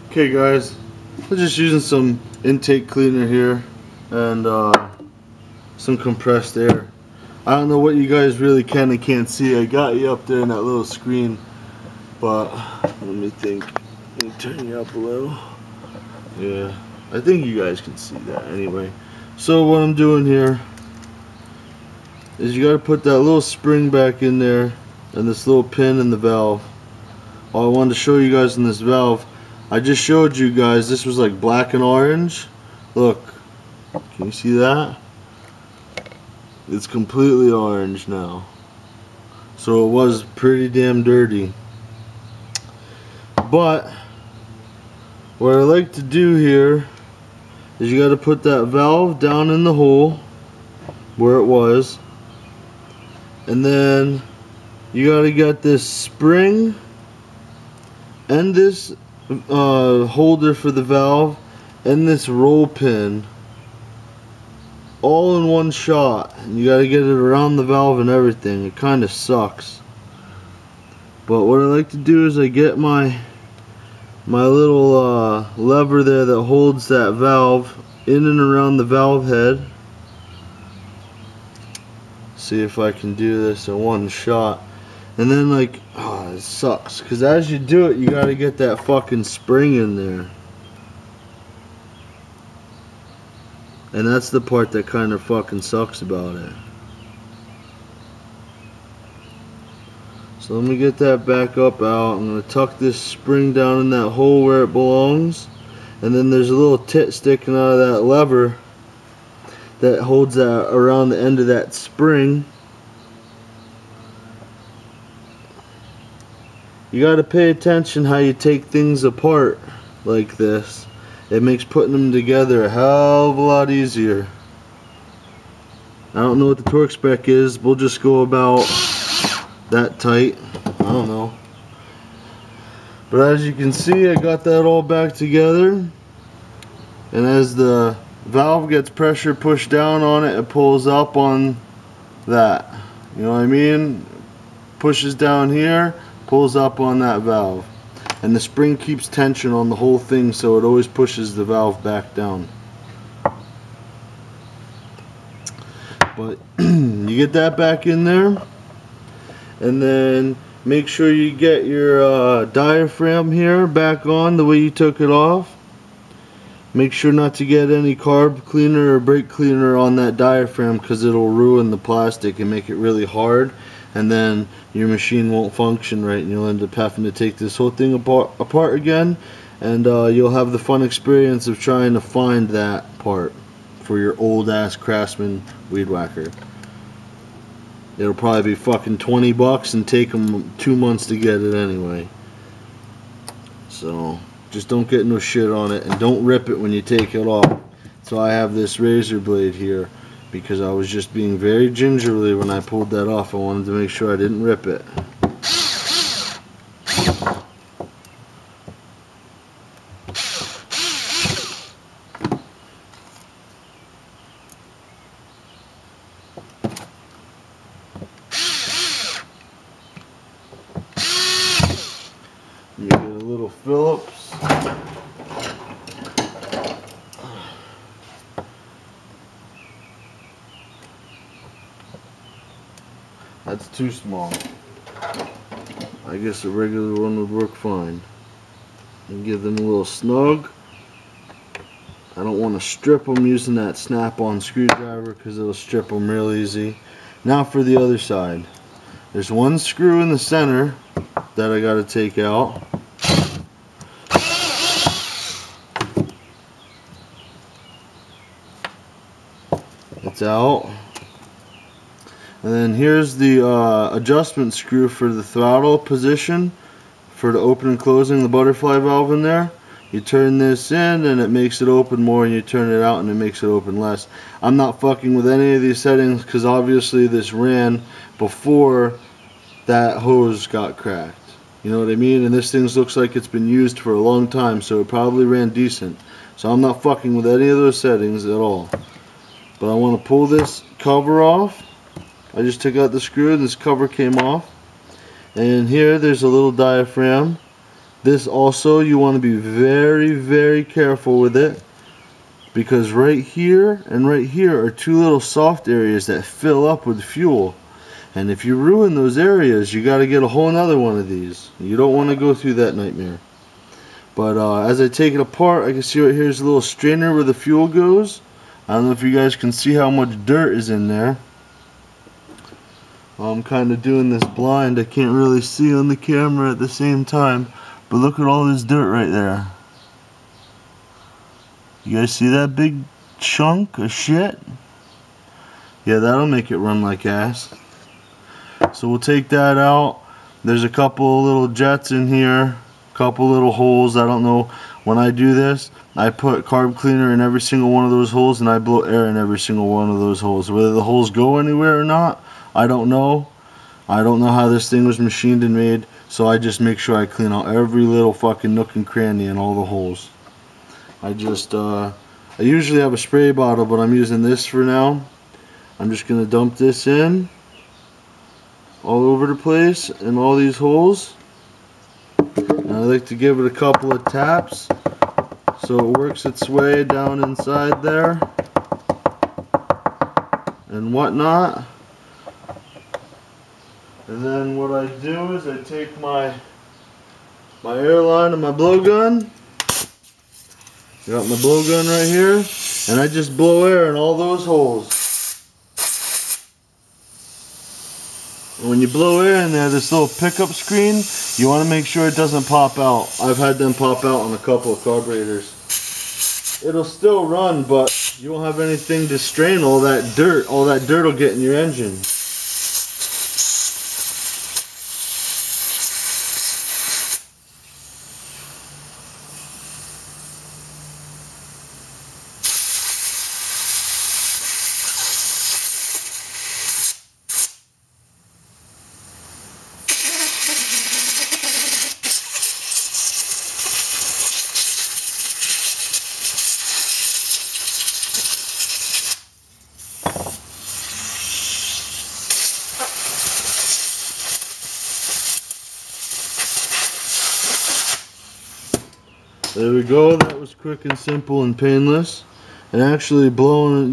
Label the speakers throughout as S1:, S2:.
S1: Okay guys, I'm just using some intake cleaner here and some compressed air. I don't know what you guys really can and can't see. I got you up there in that little screen, but let me think. Let me turn you up a little. Yeah, I think you guys can see that anyway. So what I'm doing here is you got to put that little spring back in there and this little pin in the valve. All I wanted to show you guys in this valve, I just showed you guys this was like black and orange. Look, can you see that? It's completely orange now. So it was pretty damn dirty. But what I like to do here is you got to put that valve down in the hole where it was, and then you got to get this spring and this holder for the valve and this roll pin all in one shot. And you got to get it around the valve and everything. It kind of sucks, but what I like to do is I get my little lever there that holds that valve in and around the valve head. See if I can do this in one shot. And then, like, oh, it sucks, because as you do it, you got to get that fucking spring in there. And that's the part that kind of fucking sucks about it. So let me get that back up out. I'm going to tuck this spring down in that hole where it belongs. And then there's a little tit sticking out of that lever that holds that around the end of that spring. You got to pay attention how you take things apart like this. It makes putting them together a hell of a lot easier. I don't know what the torque spec is. We'll just go about that tight. I don't know. But as you can see, I got that all back together. And as the valve gets pressure pushed down on it, it pulls up on that. You know what I mean? Pushes down here, pulls up on that valve, and the spring keeps tension on the whole thing, so it always pushes the valve back down. But you get that back in there, and then make sure you get your diaphragm here back on the way you took it off. Make sure not to get any carb cleaner or brake cleaner on that diaphragm, because it'll ruin the plastic and make it really hard, and then your machine won't function right, and you'll end up having to take this whole thing apart again, and you'll have the fun experience of trying to find that part for your old ass Craftsman weed whacker. It'll probably be fucking 20 bucks and take them 2 months to get it anyway. So just don't get no shit on it, and don't rip it when you take it off. So I have this razor blade here because I was just being very gingerly when I pulled that off. I wanted to make sure I didn't rip it. You get a little Phillips. That's too small. I guess a regular one would work fine. And give them a little snug. I don't want to strip them using that snap-on screwdriver because it'll strip them real easy. Now for the other side. There's one screw in the center that I got to take out. It's out. And then here's the adjustment screw for the throttle position for the open and closing the butterfly valve in there. You turn this in and it makes it open more, and you turn it out and it makes it open less. I'm not fucking with any of these settings because obviously this ran before that hose got cracked. You know what I mean? And this thing looks like it's been used for a long time, so it probably ran decent. So I'm not fucking with any of those settings at all. But I want to pull this cover off. I just took out the screw and this cover came off. And here there's a little diaphragm. This also, you want to be very, very careful with it, because right here and right here are two little soft areas that fill up with fuel. And if you ruin those areas, you got to get a whole nother one of these. You don't want to go through that nightmare. But as I take it apart, I can see right here's a little strainer where the fuel goes. I don't know if you guys can see how much dirt is in there. I'm kind of doing this blind. I can't really see on the camera at the same time. But look at all this dirt right there. You guys see that big chunk of shit? Yeah, that'll make it run like ass. So we'll take that out. There's a couple little jets in here. Couple little holes. I don't know. When I do this, I put carb cleaner in every single one of those holes, and I blow air in every single one of those holes. Whether the holes go anywhere or not, I don't know. I don't know how this thing was machined and made, so I just make sure I clean out every little fucking nook and cranny in all the holes. I usually have a spray bottle, but I'm using this for now. I'm just gonna dump this in all over the place in all these holes. And I like to give it a couple of taps so it works its way down inside there and whatnot. And then what I do is I take my airline and my blowgun. I got my blowgun right here, and I just blow air in all those holes. And when you blow air in there, this little pickup screen, you want to make sure it doesn't pop out. I've had them pop out on a couple of carburetors. It'll still run, but you won't have anything to strain all that dirt. All that dirt will get in your engine. There we go. That was quick and simple and painless. And actually you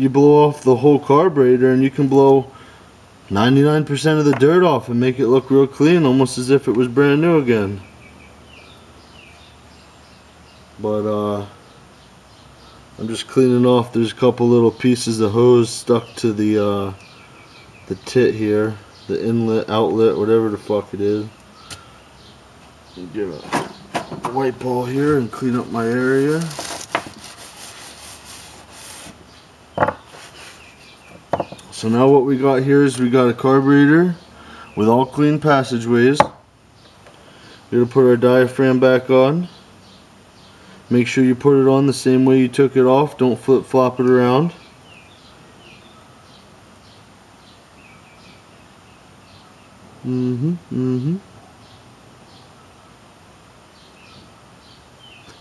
S1: blow off the whole carburetor, and you can blow 99% of the dirt off and make it look real clean, almost as if it was brand new again. But I'm just cleaning off. There's a couple little pieces of hose stuck to the tit here, the inlet, outlet, whatever the fuck it is. Get a white ball here and clean up my area. So now what we got here is we got a carburetor with all clean passageways. We're going to put our diaphragm back on. Make sure you put it on the same way you took it off. Don't flip-flop it around. And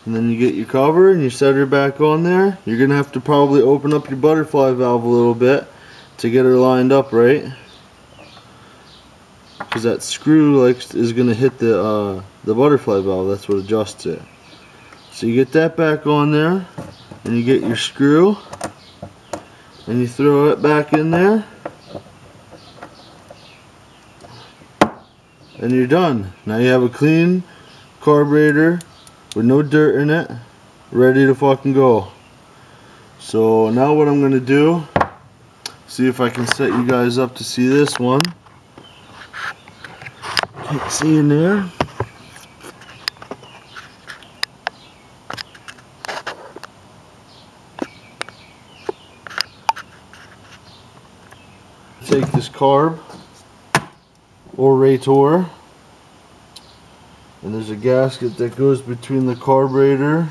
S1: then you get your cover and you set her back on there. You're going to have to probably open up your butterfly valve a little bit to get her lined up right. Because that screw is going to hit the butterfly valve. That's what adjusts it. So you get that back on there, and you get your screw, and you throw it back in there, and you're done. Now you have a clean carburetor with no dirt in it, ready to fucking go. So now what I'm gonna do, see if I can set you guys up to see this one. Can't see in there. Take this carb or rator, and there's a gasket that goes between the carburetor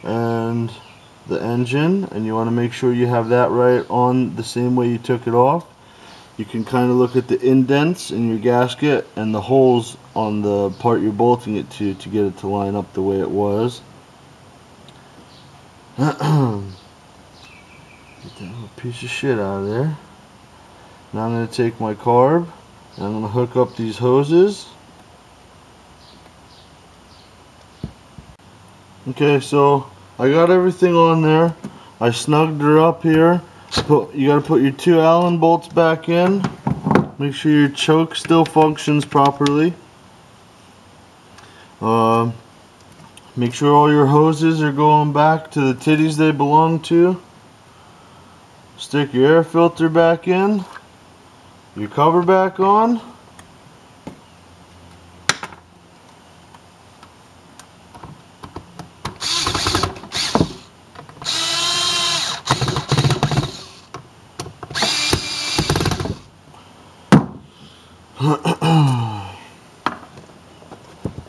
S1: and the engine, and you want to make sure you have that right on the same way you took it off. You can kind of look at the indents in your gasket and the holes on the part you're bolting it to get it to line up the way it was. Get that little piece of shit out of there. Now I'm going to take my carb and I'm going to hook up these hoses. Okay, so I got everything on there. I snugged her up here. You gotta put your 2 Allen bolts back in. Make sure your choke still functions properly. Make sure all your hoses are going back to the titties they belong to. Stick your air filter back in. Your cover back on.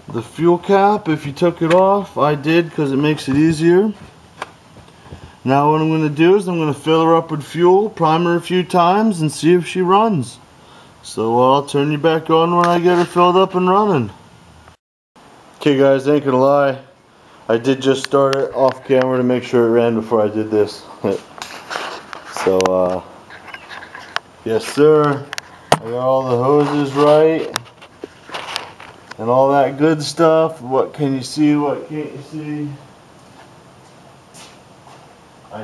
S1: The fuel cap, if you took it off, I did because it makes it easier. Now what I'm going to do is I'm going to fill her up with fuel, prime her a few times, and see if she runs. So I'll turn you back on when I get her filled up and running. Okay guys, ain't gonna lie, I did just start it off camera to make sure it ran before I did this. So yes sir, I got all the hoses right and all that good stuff. What can you see, what can't you see? I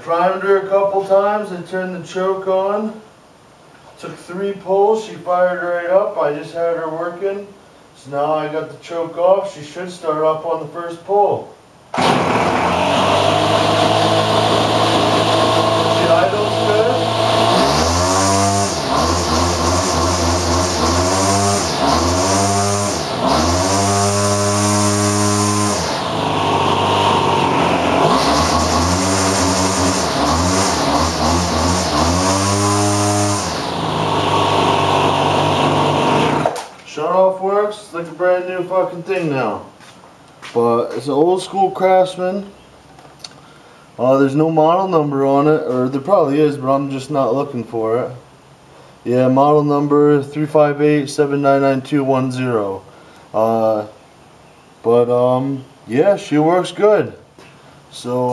S1: primed her a couple times. I turned the choke on. Took 3 pulls. She fired right up. I just had her working. So now I got the choke off. She should start up on the first pull. She idles good. Shut off works. It's like a brand new fucking thing now. But it's an old school Craftsman. There's no model number on it, or there probably is, but I'm just not looking for it. Yeah, model number 358-799210. Yeah, she works good. So